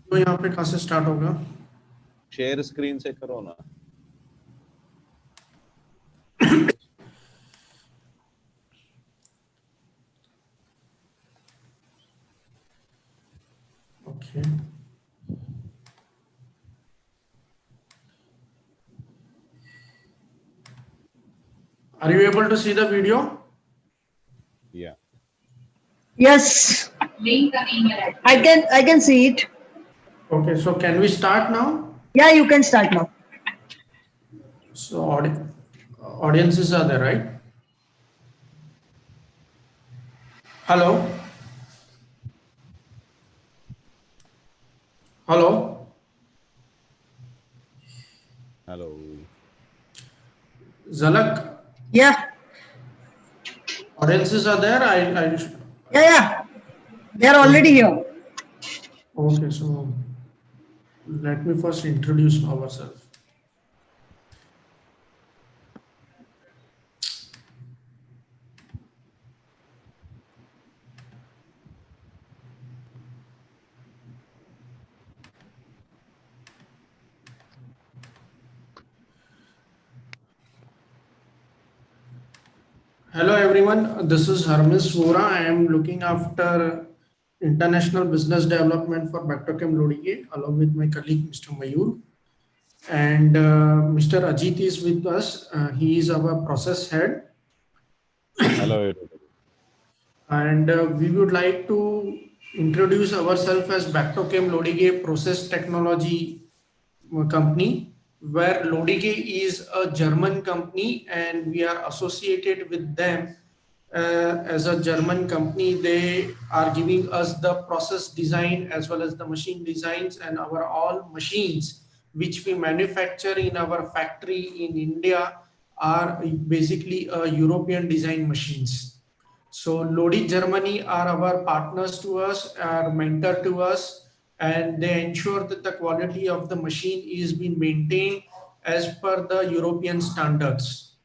तो यहाँ पे कहाँ से स्टार्ट होगा? शेयर स्क्रीन से करो ना। Okay, are you able to see the video? Yeah. Yes, I can see it. Okay, so can we start now? Yeah, you can start now. So audiences are there, right? Hello? Hello? Hello. Zalak, Yeah, audiences are there? yeah. They are already here. Okay, so let me first introduce ourselves. Hello everyone, this is Harmis Vora. I am looking after international business development for Bectochem Lodige along with my colleague Mr. Mayur. And Mr. Ajit is with us. He is our process head. Hello everybody. And we would like to introduce ourselves as Bectochem Lodige Process Technology company, where Lodige is a German company and we are associated with them as a German company. They are giving us the process design as well as the machine designs, and our all machines which we manufacture in our factory in India are basically European design machines. So Lodige Germany are our partners to us, are mentor to us, and they ensure that the quality of the machine is being maintained as per the European standards.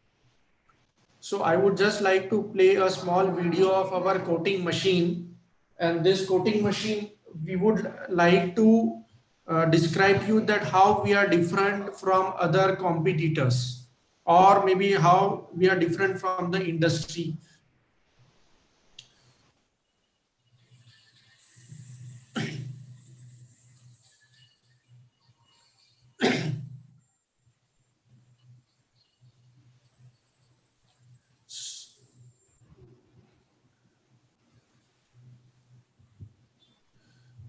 So I would just like to play a small video of our coating machine, and this coating machine we would like to describe you that how we are different from other competitors, or maybe how we are different from the industry.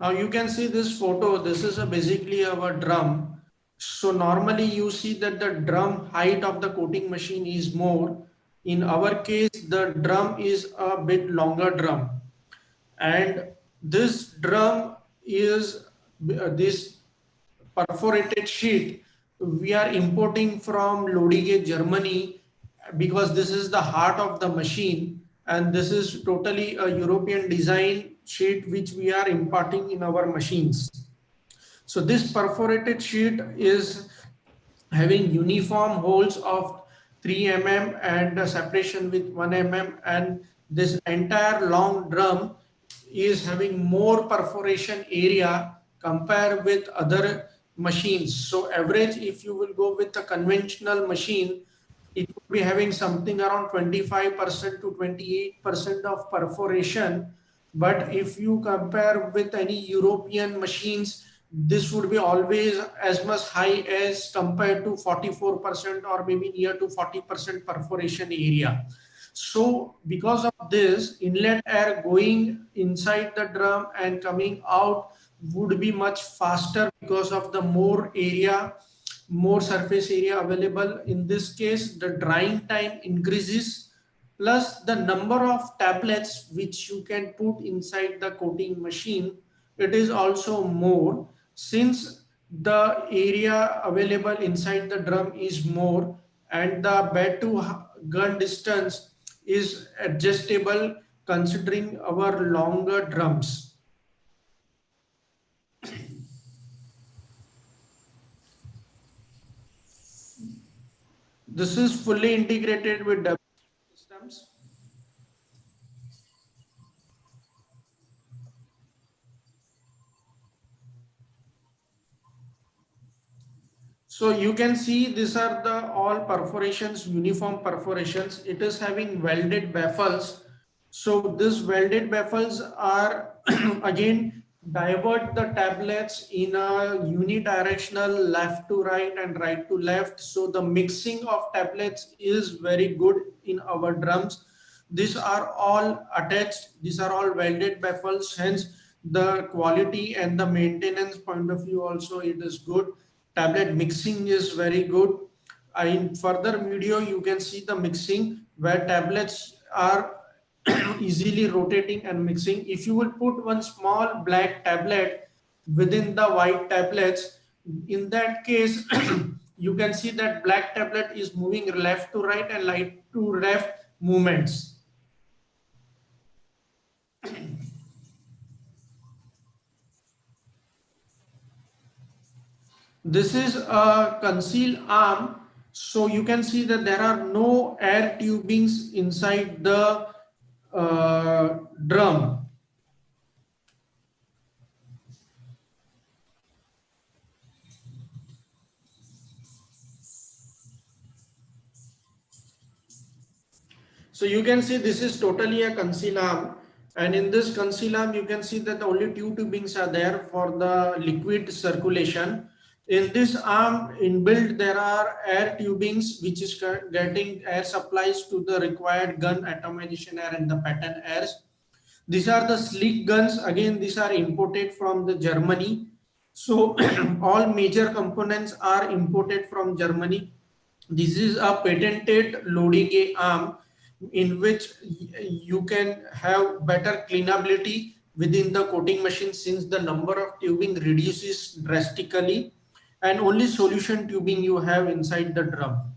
Now you can see this photo. This is basically our drum. So normally you see that the drum height of the coating machine is more. In our case, the drum is a bit longer drum. And this drum is this perforated sheet we are importing from Lodige, Germany, because this is the heart of the machine, and this is totally a European design sheet which we are importing in our machines. So this perforated sheet is having uniform holes of 3 mm and a separation with 1 mm, and this entire long drum is having more perforation area compared with other machines. So average, if you will go with a conventional machine, it would be having something around 25% to 28% of perforation. But if you compare with any European machines, this would be always as much high as compared to 44% or maybe near to 40% perforation area. So because of this, inlet air going inside the drum and coming out would be much faster because of the more area, more surface area available. In this case, the drying time increases, plus the number of tablets which you can put inside the coating machine, it is also more, since the area available inside the drum is more and the bed to gun distance is adjustable considering our longer drums. This is fully integrated with systems. So you can see these are the all perforations, uniform perforations. It is having welded baffles. So these welded baffles are again divert the tablets in a unidirectional left to right and right to left. So the mixing of tablets is very good in our drums. These are all attached. These are all welded baffles. Hence the quality and the maintenance point of view also it is good. Tablet mixing is very good. In further video you can see the mixing where tablets are easily rotating and mixing. If you will put one small black tablet within the white tablets, in that case you can see that black tablet is moving left to right and right to left movements. This is a concealed arm. So you can see that there are no air tubings inside the drum. So you can see this is totally a concealed arm. And in this concealed arm, you can see that only two tubings are there for the liquid circulation. In this arm inbuilt, there are air tubings which is getting air supplies to the required gun atomization air and the pattern airs. These are the slick guns. Again, these are imported from the Germany. So all major components are imported from Germany. This is a patented Lodige arm in which you can have better cleanability within the coating machine since the number of tubing reduces drastically and only solution tubing you have inside the drum.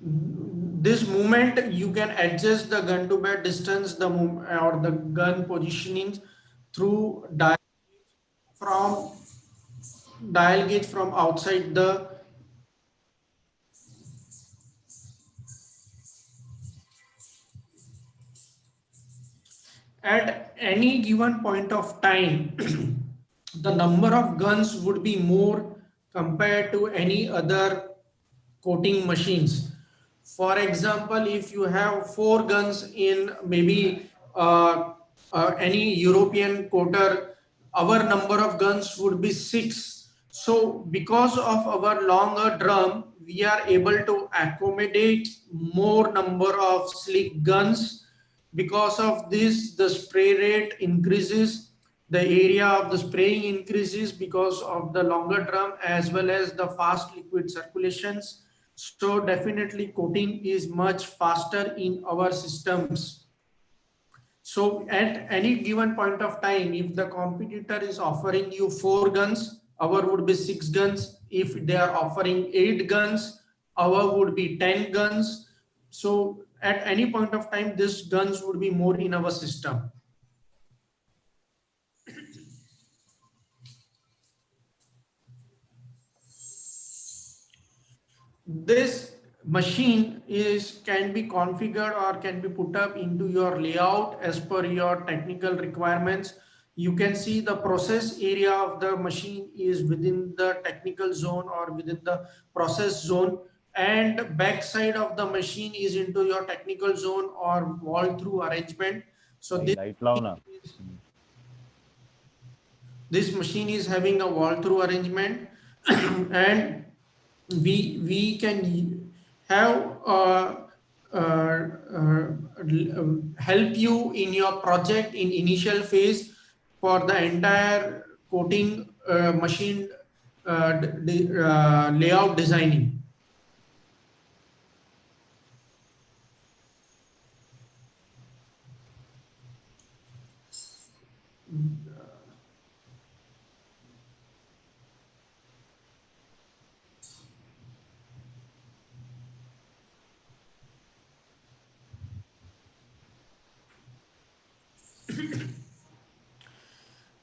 This movement you can adjust the gun to bed distance the or the gun positioning through from dial gauge from outside the at any given point of time the number of guns would be more compared to any other coating machines. For example, if you have four guns in maybe any European coater, our number of guns would be six. So because of our longer drum, we are able to accommodate more number of slick guns. Because of this, the spray rate increases, the area of the spraying increases because of the longer drum as well as the fast liquid circulations. So definitely coating is much faster in our systems. So at any given point of time, if the competitor is offering you four guns, our would be six guns. If they are offering eight guns, our would be 10 guns. So at any point of time, these guns would be more in our system. This machine can be configured or can be put up into your layout as per your technical requirements. You can see the process area of the machine is within the technical zone or within the process zone, and back side of the machine is into your technical zone or wall through arrangement. So this machine is having a wall through arrangement and we can have help you in your project in initial phase for the entire coating machine layout designing.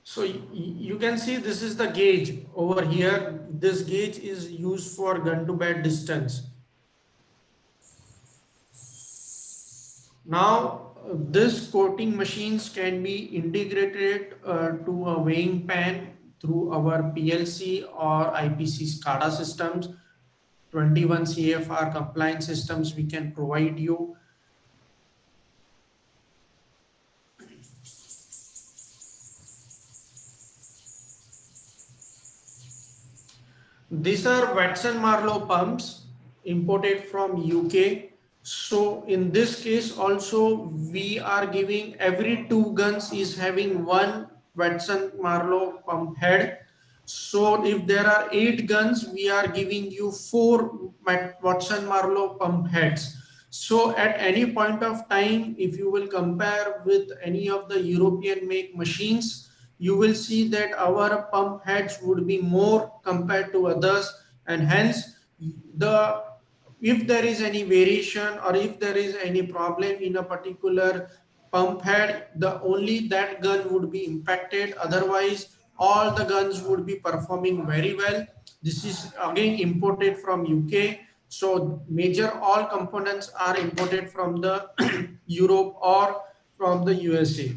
So you can see this is the gauge over here. This gauge is used for gun to bed distance. Now this coating machines can be integrated to a weighing pan through our PLC or IPC SCADA systems. 21 CFR compliance systems we can provide you. These are Watson-Marlow pumps imported from UK. So in this case also we are giving every 2 guns is having one Watson-Marlow pump head. So if there are 8 guns, we are giving you 4 Watson-Marlow pump heads. So at any point of time, if you will compare with any of the European make machines, you will see that our pump heads would be more compared to others, and hence the if there is any variation or if there is any problem in a particular pump head, the only that gun would be impacted. Otherwise, all the guns would be performing very well. This is again imported from UK. So major all components are imported from the Europe or from the USA.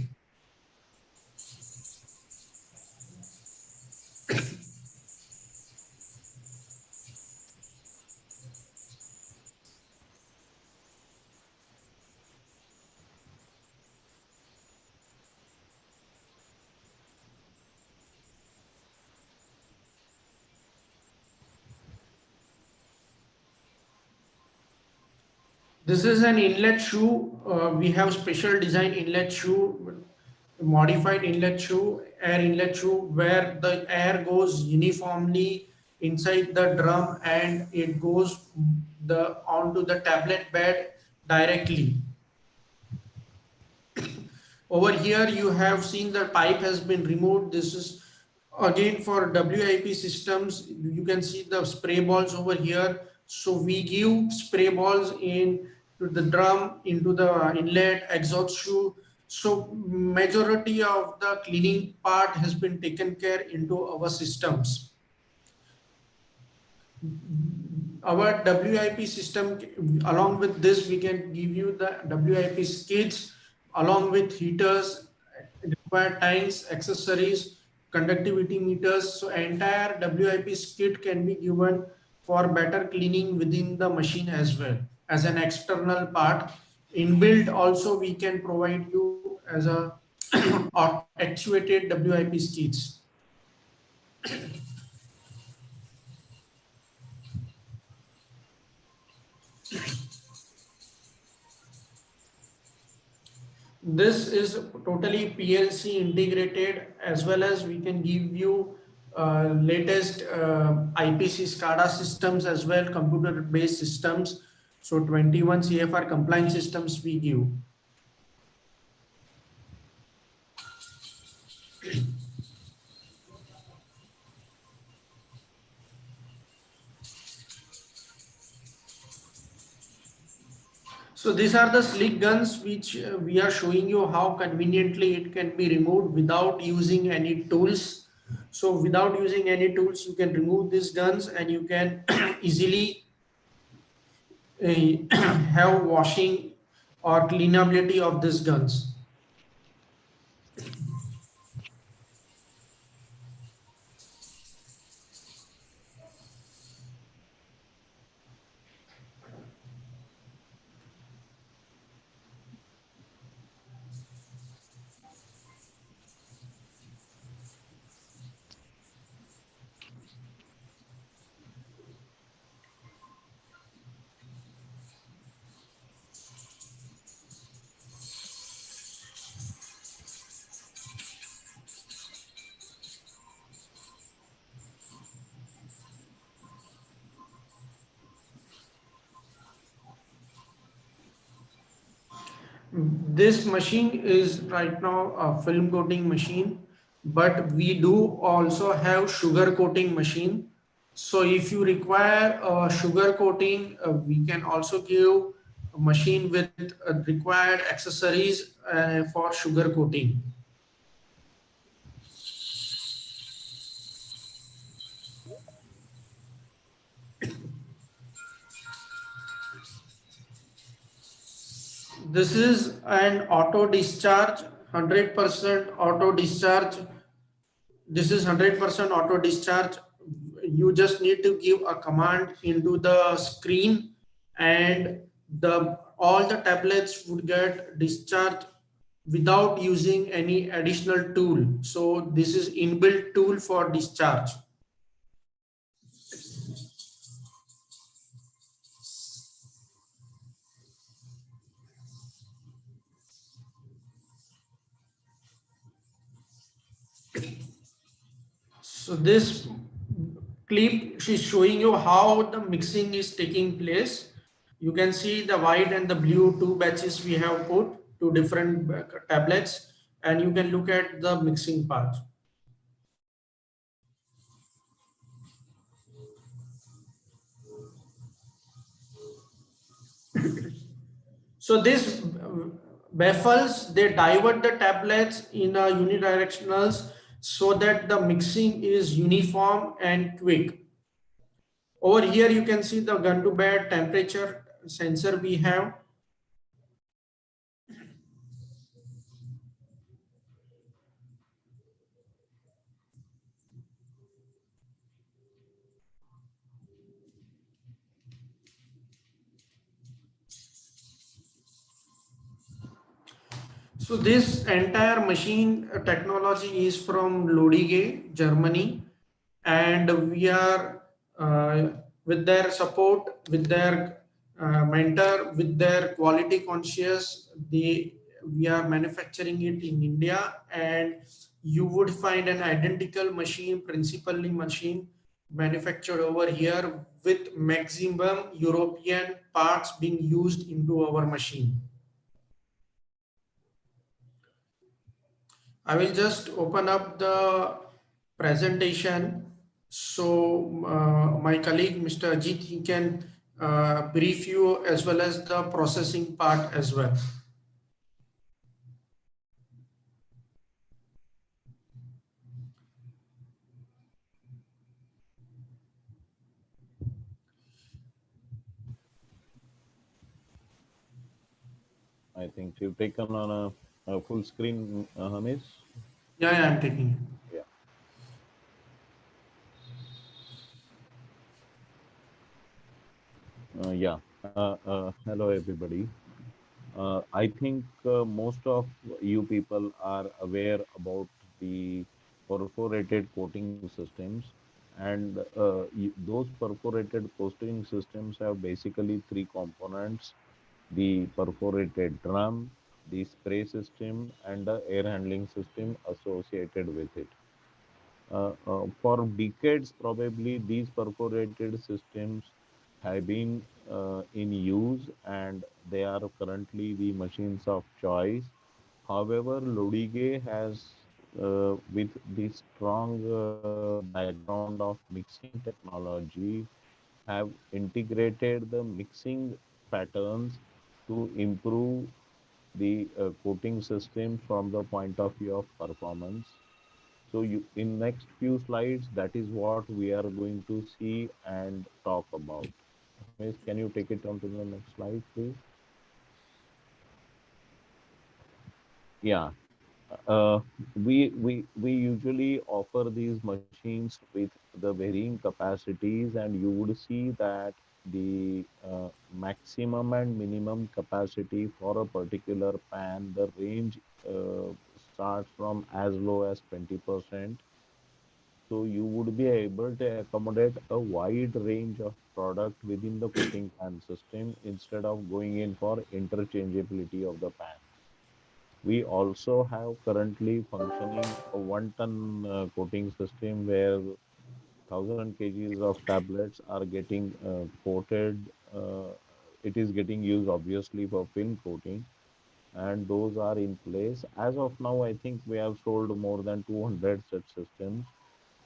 This is an inlet shoe. We have special design inlet shoe, modified inlet shoe, air inlet shoe, where the air goes uniformly inside the drum and it goes the onto the tablet bed directly. Over here, you have seen the pipe has been removed. This is again for WIP systems. You can see the spray balls over here. So we give spray balls in to the drum, into the inlet, exhaust shoe. So majority of the cleaning part has been taken care into our systems. Our WIP system, along with this, we can give you the WIP skids along with heaters, required tanks, accessories, conductivity meters. So entire WIP skid can be given for better cleaning within the machine as well as an external part. Inbuilt also we can provide you as a actuated WIP skids. This is totally PLC integrated, as well as we can give you latest IPC SCADA systems as well, computer based systems. So 21 CFR compliance systems we give. So these are the slick guns which we are showing you how conveniently it can be removed without using any tools. So without using any tools, you can remove these guns and you can easily have washing or cleanability of these guns. This machine is right now a film coating machine, but we do also have sugar coating machine. So if you require sugar coating, we can also give a machine with required accessories for sugar coating. This is an auto discharge, 100% auto discharge. This is 100% auto discharge. You just need to give a command into the screen, and the all the tablets would get discharged without using any additional tool. So this is inbuilt tool for discharge. So this clip is showing you how the mixing is taking place. You can see the white and the blue two batches we have put to different tablets, and you can look at the mixing part. So this baffles, they divert the tablets in a unidirectionals so that the mixing is uniform and quick. Over here you can see the gun to bed temperature sensor we have. So this entire machine technology is from Lodige, Germany, and we are with their support, with their mentor, with their quality conscious. We are manufacturing it in India, and you would find an identical machine, principally machine manufactured over here with maximum European parts being used into our machine. I will just open up the presentation. So my colleague, Mr. Ajit, he can brief you as well as the processing part as well. I think you've taken on a full screen, Hamish. Yeah, I'm taking it. Yeah. Yeah. Hello, everybody. I think most of you people are aware about the perforated coating systems, and those perforated coating systems have basically three components: the perforated drum, the spray system, and the air handling system associated with it. For decades, probably these perforated systems have been in use, and they are currently the machines of choice. However, Lodige has, with the strong background of mixing technology, have integrated the mixing patterns to improve the coating system from the point of view of performance. So you, in next few slides, that is what we are going to see and talk about. Ramesh, can you take it on to the next slide, please? Yeah. Uh, we usually offer these machines with the varying capacities, and you would see that the maximum and minimum capacity for a particular pan, the range starts from as low as 20%. So you would be able to accommodate a wide range of product within the coating pan system instead of going in for interchangeability of the pan. We also have currently functioning a 1 ton coating system where 1,000 kgs of tablets are getting coated. It is getting used obviously for film coating, and those are in place. As of now, I think we have sold more than 200 such systems.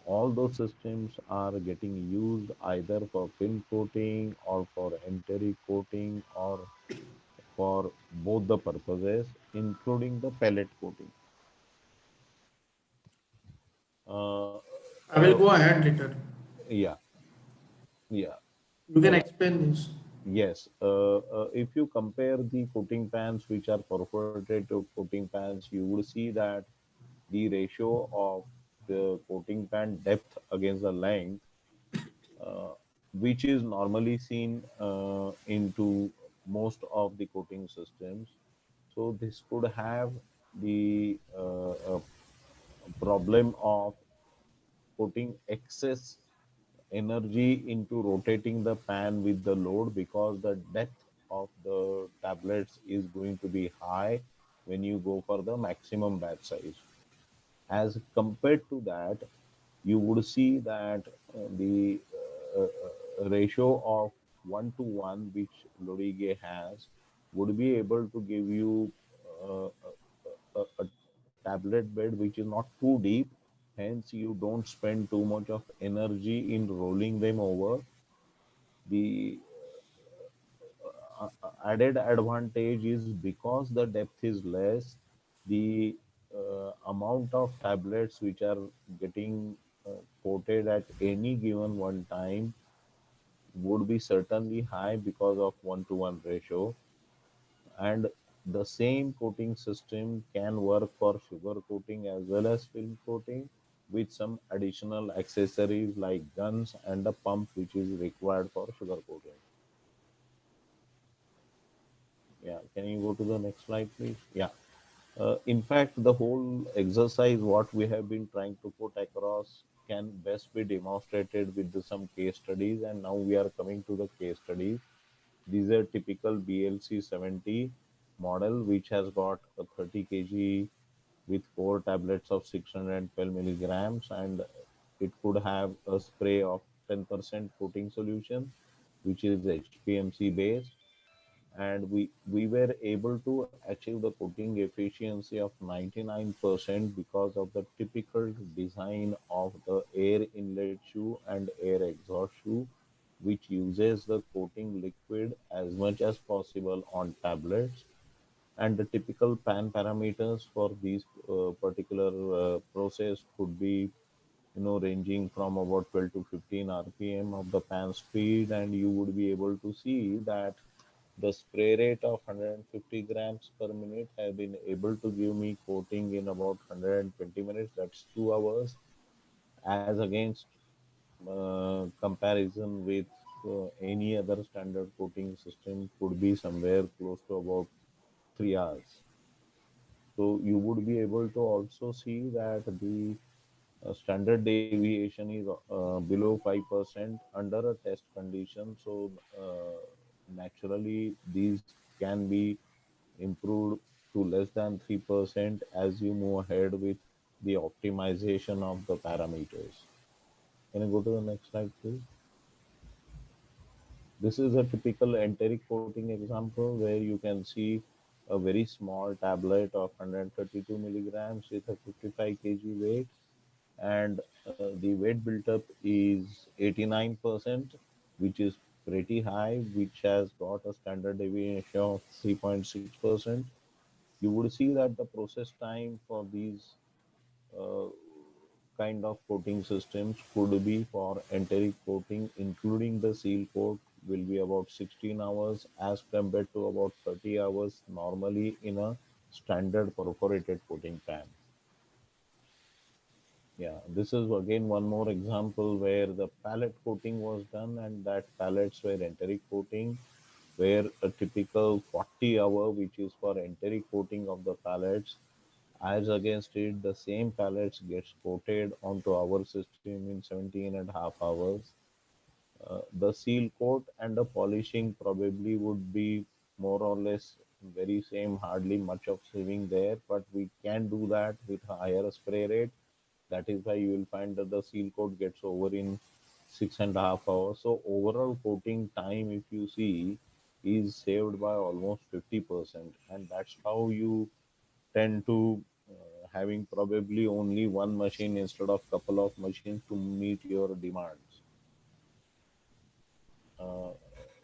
All those systems are getting used either for film coating or for enteric coating or for both the purposes, including the pellet coating. Uh, I will go ahead later. yeah, yeah. You can Uh, explain this. Yes, if you compare the coating pans which are perforated to coating pans, you would see that the ratio of the coating pan depth against the length, uh, which is normally seen into most of the coating systems. So this could have the problem of putting excess energy into rotating the pan with the load, because the depth of the tablets is going to be high when you go for the maximum batch size. As compared to that, you would see that the ratio of 1 to 1 which Lodige has would be able to give you a tablet bed which is not too deep, hence you don't spend too much of energy in rolling them over. The added advantage is because the depth is less, the amount of tablets which are getting coated at any given one time would be certainly high because of 1 to 1 ratio. And the same coating system can work for sugar coating as well as film coating, with some additional accessories like guns and a pump which is required for sugar coating. Yeah, can you go to the next slide, please? Yeah. In fact, the whole exercise, what we have been trying to put across, can best be demonstrated with some case studies. And now we are coming to the case studies. These are typical BLC 70 model, which has got a 30 kg with four tablets of 612 milligrams, and it could have a spray of 10% coating solution, which is HPMC based. And we were able to achieve the coating efficiency of 99% because of the typical design of the air inlet shoe and air exhaust shoe, which uses the coating liquid as much as possible on tablets. And the typical pan parameters for these particular process could be, ranging from about 12 to 15 rpm of the pan speed. And you would be able to see that the spray rate of 150 grams per minute have been able to give me coating in about 120 minutes. That's 2 hours, as against comparison with any other standard coating system could be somewhere close to about 3 hours. So you would be able to also see that the standard deviation is below 5% under a test condition. So naturally, these can be improved to less than 3% as you move ahead with the optimization of the parameters. Can you go to the next slide, please? This is a typical enteric coating example where you can see a very small tablet of 132 milligrams with a 55 kg weight, and the weight built up is 89%, which is pretty high, which has got a standard deviation of 3.6%. You would see that the process time for these uh, kind of coating systems could be for enteric coating, including the seal coat, will be about 16 hours as compared to about 30 hours normally in a standard perforated coating pan. Yeah, this is again one more example where the pallet coating was done, and that pallets were enteric coating, where a typical 40 hour, which is for enteric coating of the pallets, as against it, the same pallets gets coated onto our system in 17 and a half hours. The seal coat and the polishing probably would be more or less very same, hardly much of saving there, but we can do that with a higher spray rate. That is why you will find that the seal coat gets over in 6.5 hours. So overall coating time, if you see, is saved by almost 50%, and that's how you tend to having probably only one machine instead of couple of machines to meet your demands. Uh,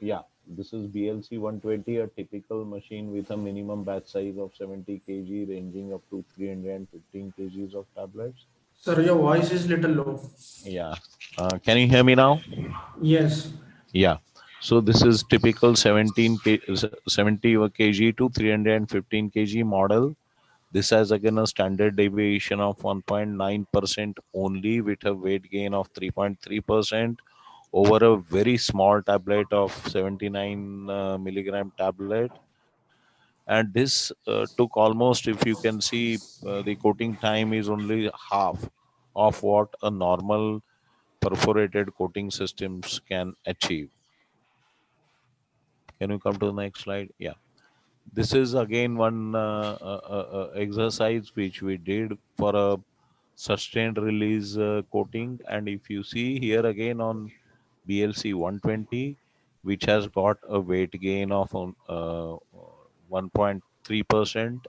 yeah, this is BLC 120, a typical machine with a minimum batch size of 70 kg, ranging up to 315 kgs of tablets. Sir, your voice is little low. Yeah. Can you hear me now? Yes. Yeah. So this is typical 70 kg to 315 kg model. This has again a standard deviation of 1.9% only, with a weight gain of 3.3% over a very small tablet of 79 milligram tablet. And this took almost, if you can see, the coating time is only half of what a normal perforated coating systems can achieve. Can you come to the next slide? Yeah. This is again one exercise which we did for a sustained release coating. And if you see here again on BLC 120, which has got a weight gain of 1.3%.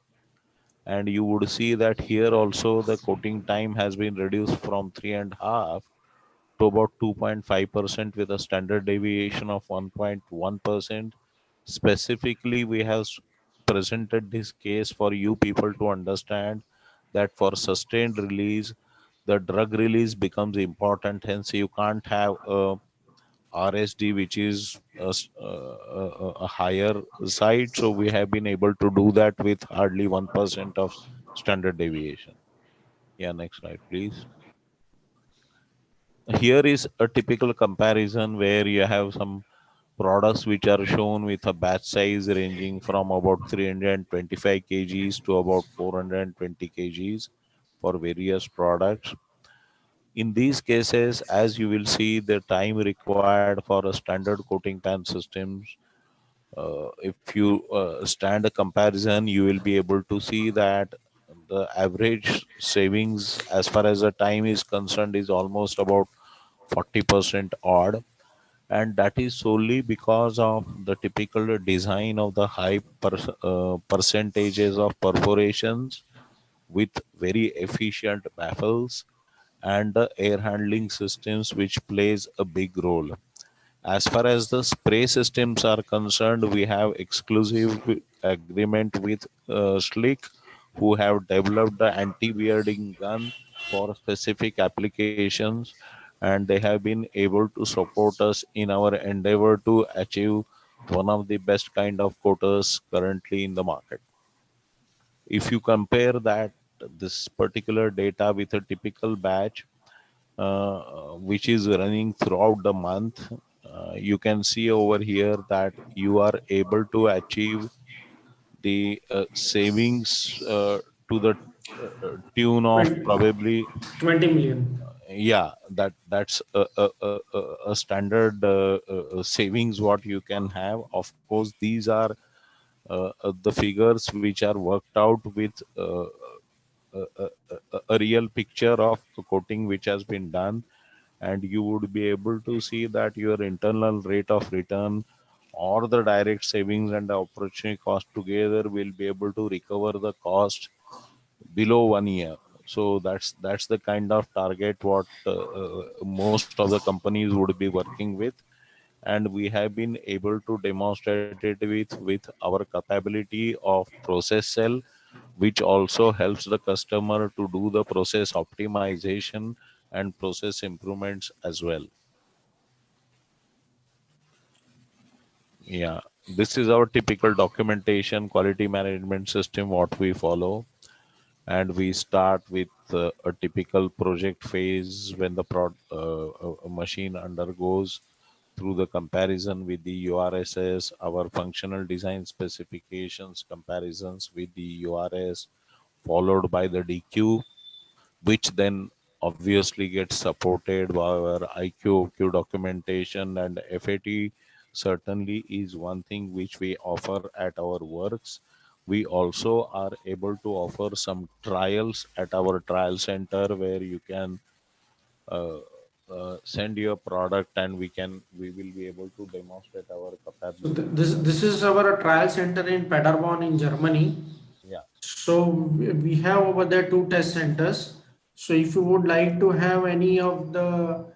And you would see that here also the coating time has been reduced from 3.5 to about 2.5% with a standard deviation of 1.1%. Specifically, we have presented this case for you people to understand that for sustained release, the drug release becomes important. Hence, you can't have a RSD which is a higher side. So we have been able to do that with hardly 1% of standard deviation. Yeah, next slide, please. Here is a typical comparison where you have some products which are shown with a batch size ranging from about 325 kgs to about 420 kgs for various products. In these cases, as you will see, the time required for a standard coating pan systems, if you stand a comparison, you will be able to see that the average savings as far as the time is concerned is almost about 40% odd. And that is solely because of the typical design of the high percentages of perforations with very efficient baffles and the air handling systems, which plays a big role. As far as the spray systems are concerned, we have exclusive agreement with Slick, who have developed the anti-bearding gun for specific applications, and they have been able to support us in our endeavor to achieve one of the best kind of coaters currently in the market. If you compare that this particular data with a typical batch, which is running throughout the month, you can see over here that you are able to achieve the savings to the tune of 20, probably, 20 million. yeah, that's a standard savings what you can have. Of course, these are the figures which are worked out with a real picture of the coating which has been done, and you would be able to see that your internal rate of return or the direct savings and the opportunity cost together will be able to recover the cost below 1 year. So that's the kind of target what most of the companies would be working with, and we have been able to demonstrate it with our capability of process cell, which also helps the customer to do the process optimization and process improvements as well. Yeah, this is our typical documentation quality management system what we follow. And we start with a typical project phase when the a machine undergoes through the comparison with the URSs, our functional design specifications comparisons with the URS, followed by the DQ, which then obviously gets supported by our IQ documentation. And FAT certainly is one thing which we offer at our works. We also are able to offer some trials at our trial center where you can uh, send your product, and we will be able to demonstrate our So capability. this is our trial center in Paderborn in Germany. Yeah, So we have over there two test centers. So if you would like to have any of the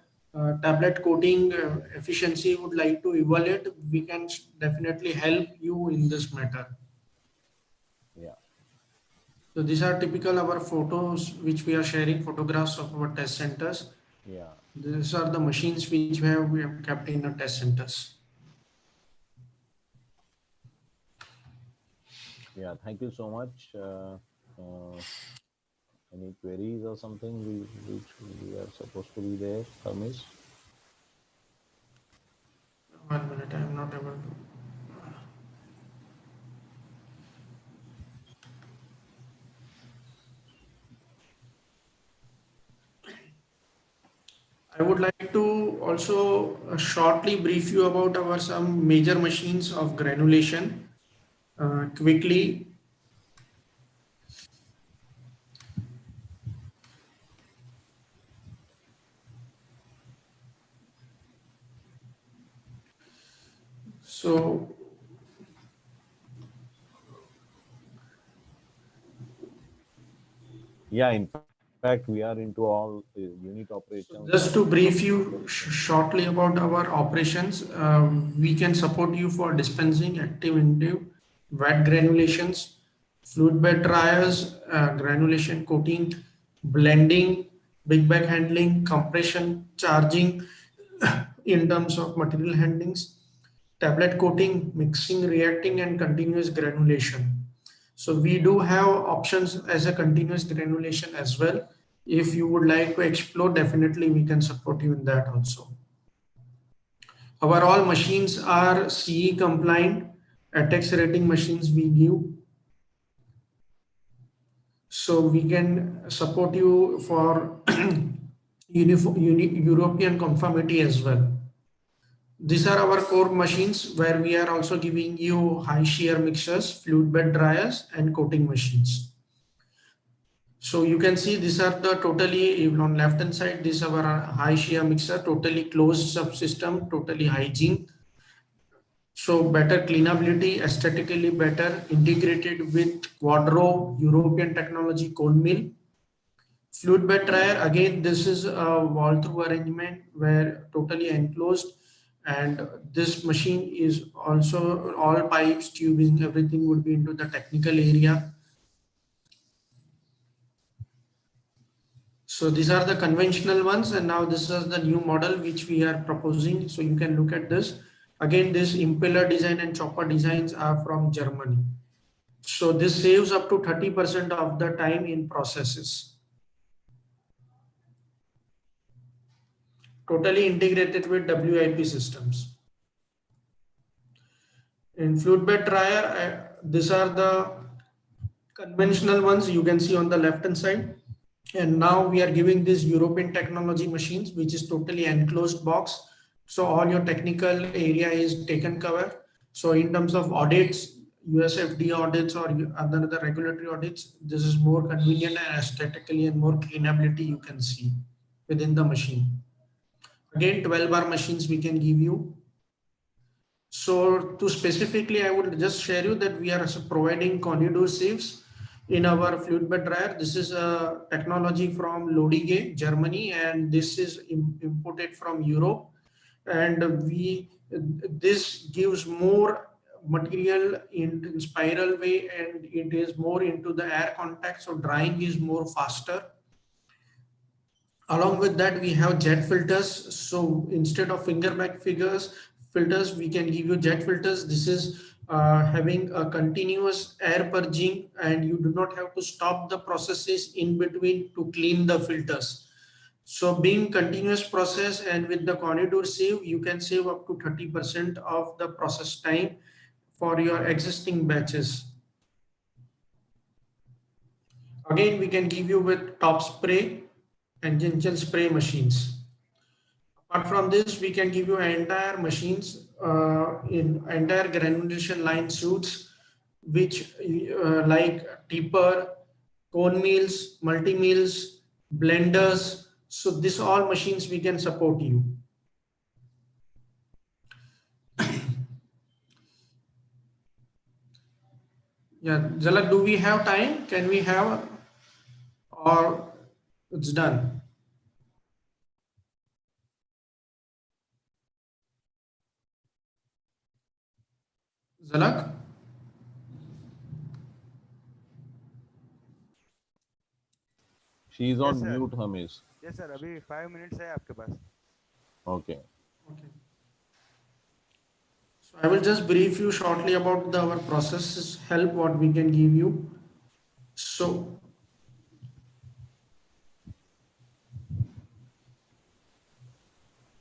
tablet coating efficiency would like to evaluate, we can definitely help you in this matter. yeah, So these are typical our photos which we are sharing photographs of our test centers. yeah. These are the machines which we have kept in the test centers. Yeah, thank you so much. Any queries or something which we are supposed to be there, Ramesh? 1 minute, I am not able to. I would like to also shortly brief you about our some major machines of granulation quickly. So Yeah, in fact, we are into all unit operations So and just to brief processes. you shortly about our operations, we can support you for dispensing, active, inductive, wet granulations, fluid bed dryers, granulation coating, blending, big bag handling, compression, charging in terms of material handlings, tablet coating, mixing, reacting, and continuous granulation. So we do have options as a continuous granulation as well. If you would like to explore, definitely we can support you in that also. Our all machines are CE compliant, ATEX rating machines we give. So we can support you for European conformity as well. These are our core machines where we are also giving you high shear mixers, fluid bed dryers, and coating machines. So you can see these are the totally, even on left hand side, this is our high shear mixer, totally closed subsystem, totally hygiene. So better cleanability, aesthetically better, integrated with Quadro, European technology cone mill. Fluid bed dryer, again, this is a wall through arrangement where totally enclosed, and this machine is also all pipes, tubing, everything would be into the technical area. So these are the conventional ones, and now this is the new model which we are proposing. So you can look at this. Again, this impeller design and chopper designs are from Germany. So this saves up to 30% of the time in processes. Totally integrated with WIP systems. In fluid bed dryer, these are the conventional ones you can see on the left hand side. And now we are giving this European technology machines, which is totally enclosed box. So all your technical area is taken cover. So in terms of audits, USFD audits or other the regulatory audits, this is more convenient and aesthetically and more cleanability you can see within the machine. Again, 12 bar machines we can give you. So to specifically, I would just share you that we are also providing conidor sieves in our fluid bed dryer. This is a technology from Lodige, Germany, and this is imported from Europe. And this gives more material in spiral way, and it is more into the air contact. So drying is more faster. Along with that, we have jet filters. So instead of finger back filters, we can give you jet filters. This is having a continuous air purging, and you do not have to stop the processes in between to clean the filters. So being continuous process and with the conidor sieve, you can save up to 30% of the process time for your existing batches. Again, we can give you with top spray and gentle spray machines. Apart from this, we can give you entire machines in entire granulation line suits, which like tipper, cone mills, multi mills, blenders. So this all machines we can support you. Yeah, Jalak, do we have time? Can we have, or it's done? Jalak? She's yes on sir mute, Ramesh. Yes sir अभी 5 minutes है आपके पास. Okay. Okay. I will just brief you shortly about our processes help what we can give you. So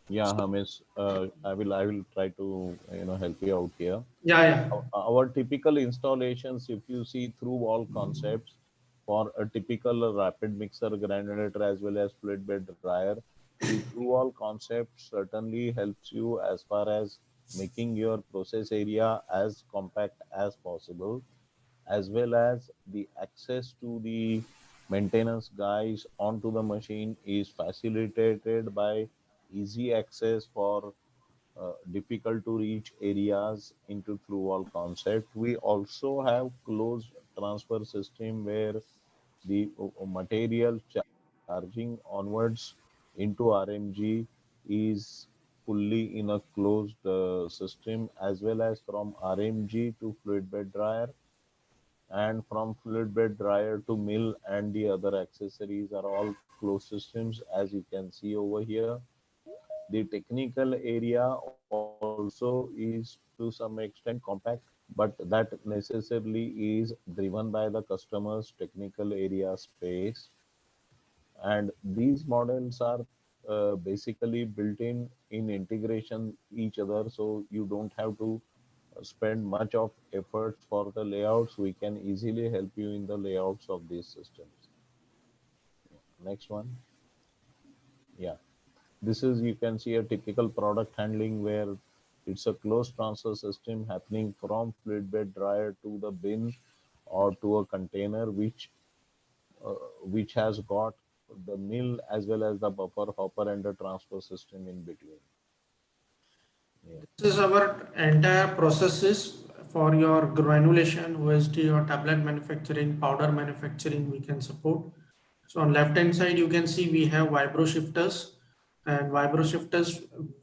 Yeah, Hamish, I will try to help you out here. yeah, yeah. Our typical installations, if you see through all concepts for a typical rapid mixer, granulator as well as fluid bed dryer, the through all concept certainly helps you as far as making your process area as compact as possible, as well as the access to the maintenance guys onto the machine is facilitated by easy access for difficult to reach areas into through all concept. We also have closed transfer system where the material charging onwards into RMG is fully in a closed system, as well as from RMG to fluid bed dryer, and from fluid bed dryer to mill and the other accessories are all closed systems, as you can see over here. The technical area also is to some extent compact, but that necessarily is driven by the customer's technical area space. And these models are basically built in integration each other, so you don't have to spend much of efforts for the layouts. We can easily help you in the layouts of these systems. Next one. Yeah. This is, you can see a typical product handling where it's a closed transfer system happening from fluid bed dryer to the bin or to a container which has got the mill as well as the buffer hopper and the transfer system in between. Yeah. This is our entire processes for your granulation, OSD or tablet manufacturing, powder manufacturing we can support. So on left hand side you can see we have vibro shifters, and vibro shifters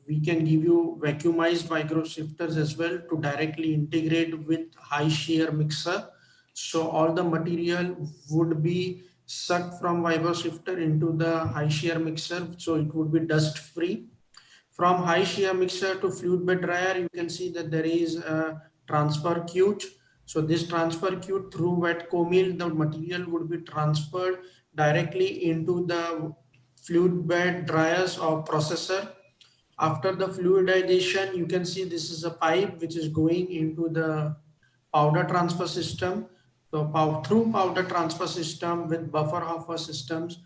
we can give you vacuumized vibro shifters as well to directly integrate with high shear mixer. So all the material would be sucked from vibro shifter into the high shear mixer, so it would be dust free. From high shear mixer to fluid bed dryer, you can see that there is a transfer queue. So this transfer queue through wet co-mill, the material would be transferred directly into the fluid bed dryers or processor. After the fluidization, you can see this is a pipe which is going into the powder transfer system. So through powder transfer system with buffer hopper systems,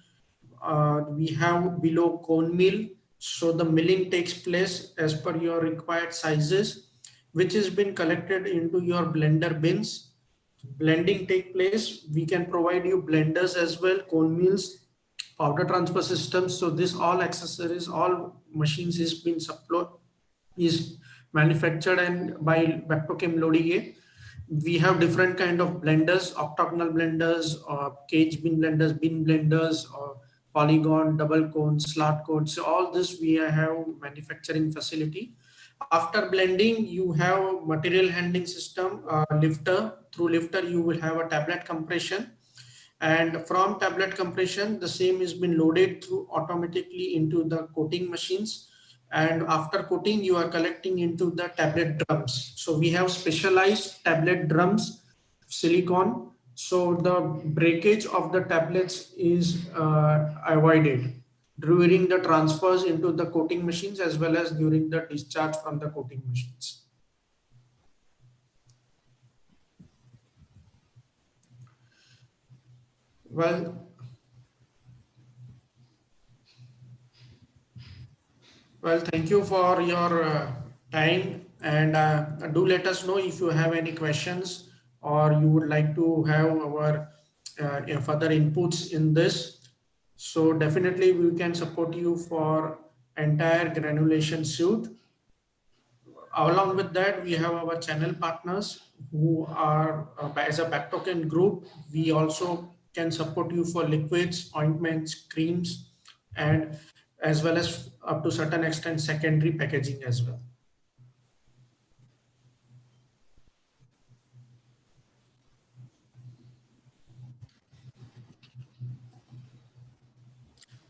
we have below cone mill. So the milling takes place as per your required sizes, which has been collected into your blender bins. Blending take place. We can provide you blenders as well, cone mills, powder transfer systems. So this all accessories, all machines is been supplied, is manufactured and by Bectochem Lodige. We have different kind of blenders, octagonal blenders, or cage bin blenders, or polygon, double cone, slot cone. So all this we have manufacturing facility. After blending, you have material handling system, lifter. Through lifter, you will have a tablet compression, and from tablet compression the same has been loaded through automatically into the coating machines, and after coating you are collecting into the tablet drums. So we have specialized tablet drums, silicone, so the breakage of the tablets is avoided during the transfers into the coating machines as well as during the discharge from the coating machines. Well, Well, thank you for your time, and do let us know if you have any questions or you would like to have our further inputs in this. So definitely we can support you for entire granulation suite. Along with that, we have our channel partners who are as a Bectochem group. We also can support you for liquids, ointments, creams, and as well as up to certain extent secondary packaging as well.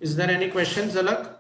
Is there any questions, Zalak?